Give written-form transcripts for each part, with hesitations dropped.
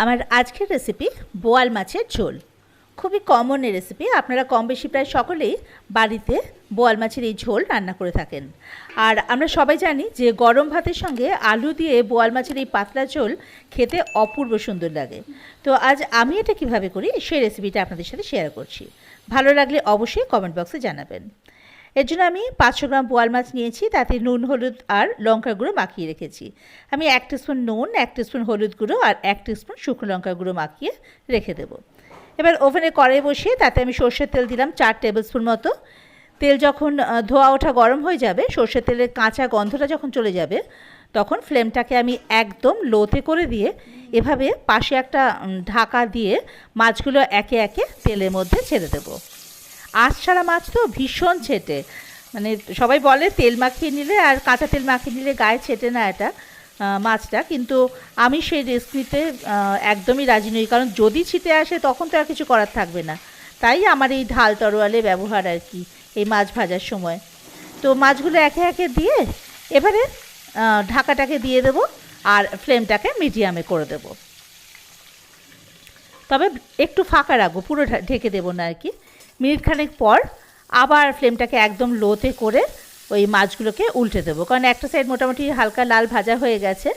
আমার আজকের রেসিপি বোয়াল মাছের ঝোল। খুবই কমন এই রেসিপি, আপনারা কম বেশি প্রায় সকলেই বাড়িতে বোয়াল মাছের এই ঝোল রান্না করে থাকেন। আর আমরা সবাই জানি যে গরম ভাতের সঙ্গে আলু দিয়ে বোয়াল মাছের এই পাতলা ঝোল খেতে অপূর্ব সুন্দর লাগে। তো আজ আমি এটা কিভাবে করি সেই রেসিপিটা আপনাদের সাথে শেয়ার করছি। ভালো লাগলে অবশ্যই কমেন্ট বক্সে জানাবেন। এর জন্য আমি 500 গ্রাম বোয়াল মাছ নিয়েছি, তাতে নুন হলুদ আর লঙ্কার গুঁড়ো মাখিয়ে রেখেছি। আমি 1 টিস্পুন নুন, 1 টিস্পুন হলুদ গুঁড়ো আর 1 টিস্পুন শুকনো লঙ্কার গুঁড়ো মাখিয়ে রেখে দেবো। এবার ওভেনে কড়াই বসিয়ে তাতে আমি সর্ষের তেল দিলাম 4 টেবিল স্পুন মতো। তেল যখন ধোয়া ওঠা গরম হয়ে যাবে, সর্ষের তেলের কাঁচা গন্ধটা যখন চলে যাবে, তখন ফ্লেমটাকে আমি একদম লোতে করে দিয়ে এভাবে পাশে একটা ঢাকা দিয়ে মাছগুলো একে একে তেলের মধ্যে ছেড়ে দেবো। আঁশ ছাড়া মাছ তো ভীষণ ছেটে, মানে সবাই বলে তেল মাখিয়ে নিলে আর কাঁচা তেল মাখিয়ে নিলে গায়ে ছেটে না এটা মাছটা, কিন্তু আমি সেই রিস্ক নিতে একদমই রাজি নই, কারণ যদি ছিটে আসে তখন তো আর কিছু করার থাকবে না। তাই আমার এই ঢাল তরোয়ালে ব্যবহার আর কি এই মাছ ভাজার সময়। তো মাছগুলো একে একে দিয়ে এবারে ঢাকাটাকে দিয়ে দেবো আর ফ্লেমটাকে মিডিয়ামে করে দেব। তবে একটু ফাঁকা রাখবো, পুরো ঢেকে দেবো না আর কি। মিনিট খানেক পর আবার ফ্লেমটাকে একদম লোতে করে ওই মাছগুলোকে উল্টে দেবো, কারণ একটা সাইড মোটামুটি হালকা লাল ভাজা হয়ে গেছে।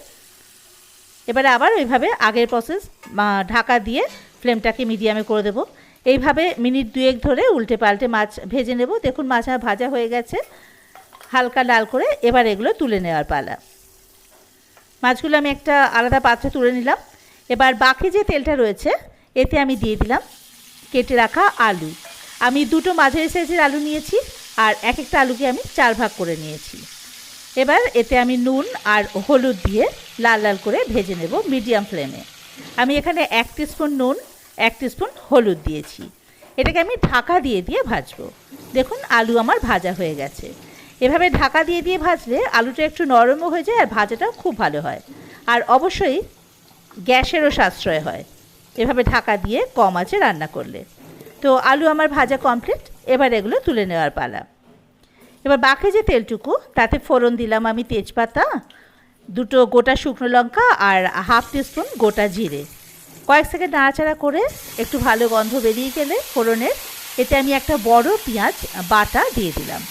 এবারে আবার ওইভাবে আগের প্রসেস ঢাকা দিয়ে ফ্লেমটাকে মিডিয়ামে করে দেবো। এইভাবে মিনিট 2 ধরে উল্টে পাল্টে মাছ ভেজে নেব। দেখুন মাছ আমার ভাজা হয়ে গেছে হালকা লাল করে। এবার এগুলো তুলে নেওয়ার পালা। মাছগুলো আমি একটা আলাদা পাত্রে তুলে নিলাম। এবার বাকি যে তেলটা রয়েছে এতে আমি দিয়ে দিলাম কেটে রাখা আলু। আমি 2টো মাঝারি সাইজের আলু নিয়েছি আর এক একটা আলুকে আমি 4 ভাগ করে নিয়েছি। এবার এতে আমি নুন আর হলুদ দিয়ে লাল লাল করে ভেজে নেব মিডিয়াম ফ্লেমে। আমি এখানে 1 টিস্পুন নুন, 1 টিস্পুন হলুদ দিয়েছি। এটাকে আমি ঢাকা দিয়ে দিয়ে ভাজবো। দেখুন আলু আমার ভাজা হয়ে গেছে। এভাবে ঢাকা দিয়ে দিয়ে ভাজলে আলুটা একটু নরমও হয়ে যায় আর ভাজাটাও খুব ভালো হয়, আর অবশ্যই গ্যাসেরও সাশ্রয় হয় এভাবে ঢাকা দিয়ে কম আঁচে রান্না করলে। তো আলু আমার ভাজা কমপ্লিট। এবার এগুলো তুলে নেওয়ার পালা। এবার বাকি যে তেলটুকু তাতে ফোড়ন দিলাম আমি তেজপাতা, 2টো গোটা শুকনো লঙ্কা আর 1/2 টিস্পুন গোটা জিরে। কয়েক সেকেন্ড নাড়াচাড়া করে একটু ভালো গন্ধ বেরিয়ে গেলে ফোড়নের এতে আমি একটা বড় পেঁয়াজ বাটা দিয়ে দিলাম।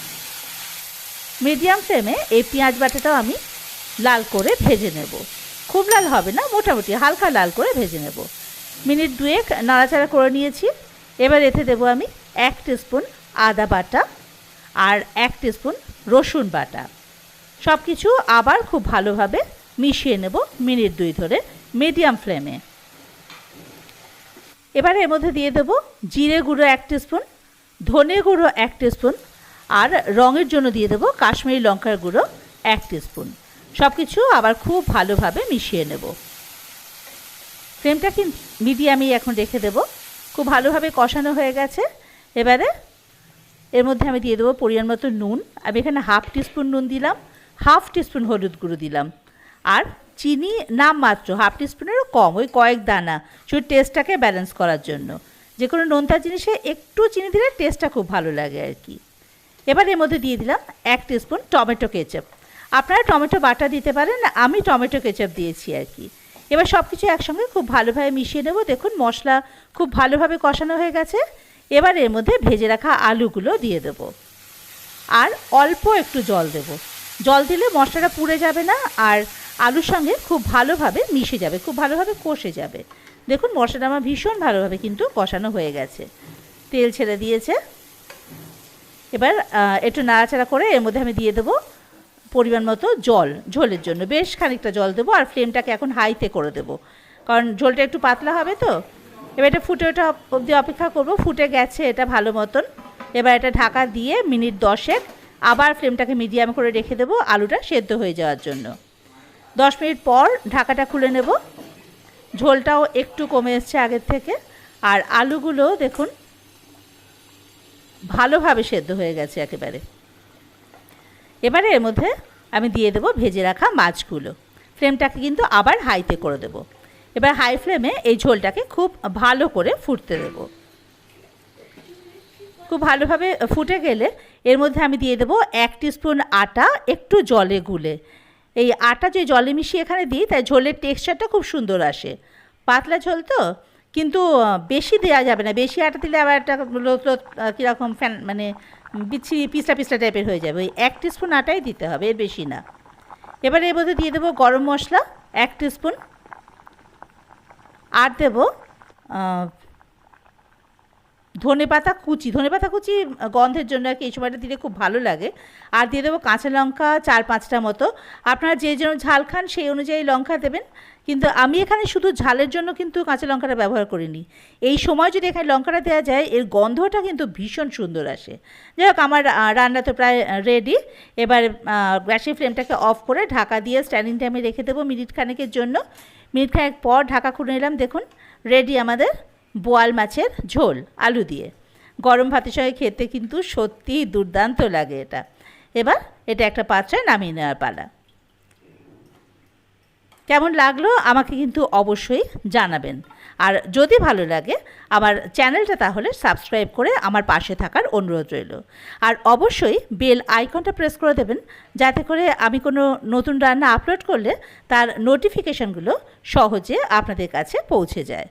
মিডিয়াম ফ্লেমে এই পেঁয়াজ বাটাটাও আমি লাল করে ভেজে নেব। খুব লাল হবে না, মোটামুটি হালকা লাল করে ভেজে নেব। মিনিট 2 নাড়াচাড়া করে নিয়েছি। এবার এতে দেবো আমি 1 টিস্পুন আদা বাটা আর 1 টিস্পুন রসুন বাটা। সব কিছু আবার খুব ভালোভাবে মিশিয়ে নেব মিনিট 2 ধরে মিডিয়াম ফ্লেমে। এবার এর মধ্যে দিয়ে দেবো জিরে গুঁড়ো 1 টিস্পুন, ধনে গুঁড়ো 1 টিস্পুন আর রঙের জন্য দিয়ে দেবো কাশ্মীরি লঙ্কার গুঁড়ো 1 টিস্পুন। সব কিছু আবার খুব ভালোভাবে মিশিয়ে নেব। ফ্লেমটাকে মিডিয়ামেই এখন রেখে দেবো। খুব ভালোভাবে কষানো হয়ে গেছে। এবারে এর মধ্যে আমি দিয়ে দেবো পরিমাণ মতো নুন। আমি এখানে 1/2 টিস্পুন নুন দিলাম, 1/2 টিস্পুন হলুদ গুঁড়ো দিলাম আর চিনি নামমাত্র 1/2 টিস্পুনেরও কম, ওই কয়েক দানা, শুধু টেস্টটাকে ব্যালেন্স করার জন্য। যে কোনো নোনতা জিনিসে একটু চিনি দিলে টেস্টটা খুব ভালো লাগে আর কি। এবার এর মধ্যে দিয়ে দিলাম 1 টিস্পুন টমেটো কেচাপ। আপনারা টমেটো বাটা দিতে পারেন, আমি টমেটো কেচাপ দিয়েছি আর কি। এবার সব কিছু একসঙ্গে খুব ভালোভাবে মিশিয়ে নেব। দেখুন মশলা খুব ভালোভাবে কষানো হয়ে গেছে। এবার এর মধ্যে ভেজে রাখা আলুগুলো দিয়ে দেব আর অল্প একটু জল দেব। জল দিলে মশলাটা পুড়ে যাবে না আর আলুর সঙ্গে খুব ভালোভাবে মিশে যাবে, খুব ভালোভাবে কষে যাবে। দেখুন মশলাটা আমার ভীষণ ভালোভাবে কিন্তু কষানো হয়ে গেছে, তেল ছেড়ে দিয়েছে। এবার একটু নাড়াচাড়া করে এর মধ্যে আমি দিয়ে দেবো পরিমাণ মতো জল। ঝোলের জন্য বেশ খানিকটা জল দেবো আর ফ্লেমটাকে এখন হাইতে করে দেবো, কারণ ঝোলটা একটু পাতলা হবে তো। এবার এটা ফুটে ওঠা অবধি অপেক্ষা করবো। ফুটে গেছে এটা ভালো মতন। এবার এটা ঢাকা দিয়ে মিনিট 10 আবার ফ্লেমটাকে মিডিয়াম করে রেখে দেবো আলুটা সেদ্ধ হয়ে যাওয়ার জন্য। 10 মিনিট পর ঢাকাটা খুলে নেব। ঝোলটাও একটু কমে এসছে আগের থেকে আর আলুগুলো দেখুন ভালোভাবে সেদ্ধ হয়ে গেছে একেবারে। এবারে এর মধ্যে আমি দিয়ে দেবো ভেজে রাখা মাছগুলো। ফ্লেমটাকে কিন্তু আবার হাইতে করে দেব। এবার হাই ফ্লেমে এই ঝোলটাকে খুব ভালো করে ফুটতে দেব। খুব ভালোভাবে ফুটে গেলে এর মধ্যে আমি দিয়ে দেবো 1 টিস্পুন আটা একটু জলে গুলে। এই আটা যে জলে মিশিয়ে এখানে দিই তাই ঝোলের টেক্সচারটা খুব সুন্দর আসে। পাতলা ঝোল তো, কিন্তু বেশি দেওয়া যাবে না, বেশি আটা দিলে আবার একটা লোত লোত কীরকম ফ্যান মানে বিচ্ছিরি পিছলা পিছলা টাইপের হয়ে যাবে। ওই 1 টিস্পুন আটাই দিতে হবে, এর বেশি না। এবারে এর মধ্যে দিয়ে দেবো গরম মশলা 1 টিস্পুন, আর দেবো ধনেপাতা কুচি, ধনেপাতা কুচি গন্ধের জন্য আর কি এই সময়টা দিলে খুব ভালো লাগে। আর দিয়ে দেবো কাঁচা লঙ্কা 4-5টা মতো। আপনারা যে যেন ঝাল খান সেই অনুযায়ী লঙ্কা দেবেন, কিন্তু আমি এখানে শুধু ঝালের জন্য কিন্তু কাঁচা লঙ্কাটা ব্যবহার করিনি। এই সময় যদি এখানে লঙ্কাটা দেওয়া যায় এর গন্ধটা কিন্তু ভীষণ সুন্দর আসে। যাই হোক, আমার রান্না তো প্রায় রেডি। এবার গ্যাসের ফ্লেমটাকে অফ করে ঢাকা দিয়ে স্ট্যান্ডিং টাইমে রেখে দেবো মিনিট খানেকের জন্য। মিনিট খানেক পর ঢাকা খুলে নিলাম, দেখুন রেডি আমাদের বোয়াল মাছের ঝোল আলু দিয়ে। গরম ভাতের সঙ্গে খেতে কিন্তু সত্যিই দুর্দান্ত লাগে এটা। এবার এটা একটা পাত্রে নামিয়ে নেওয়ার পালা। কেমন লাগলো আমাকে কিন্তু অবশ্যই জানাবেন। আর যদি ভালো লাগে আমার চ্যানেলটা তাহলে সাবস্ক্রাইব করে আমার পাশে থাকার অনুরোধ রইল। আর অবশ্যই বেল আইকনটা প্রেস করে দেবেন, যাতে করে আমি কোনো নতুন রান্না আপলোড করলে তার নোটিফিকেশানগুলো সহজে আপনাদের কাছে পৌঁছে যায়।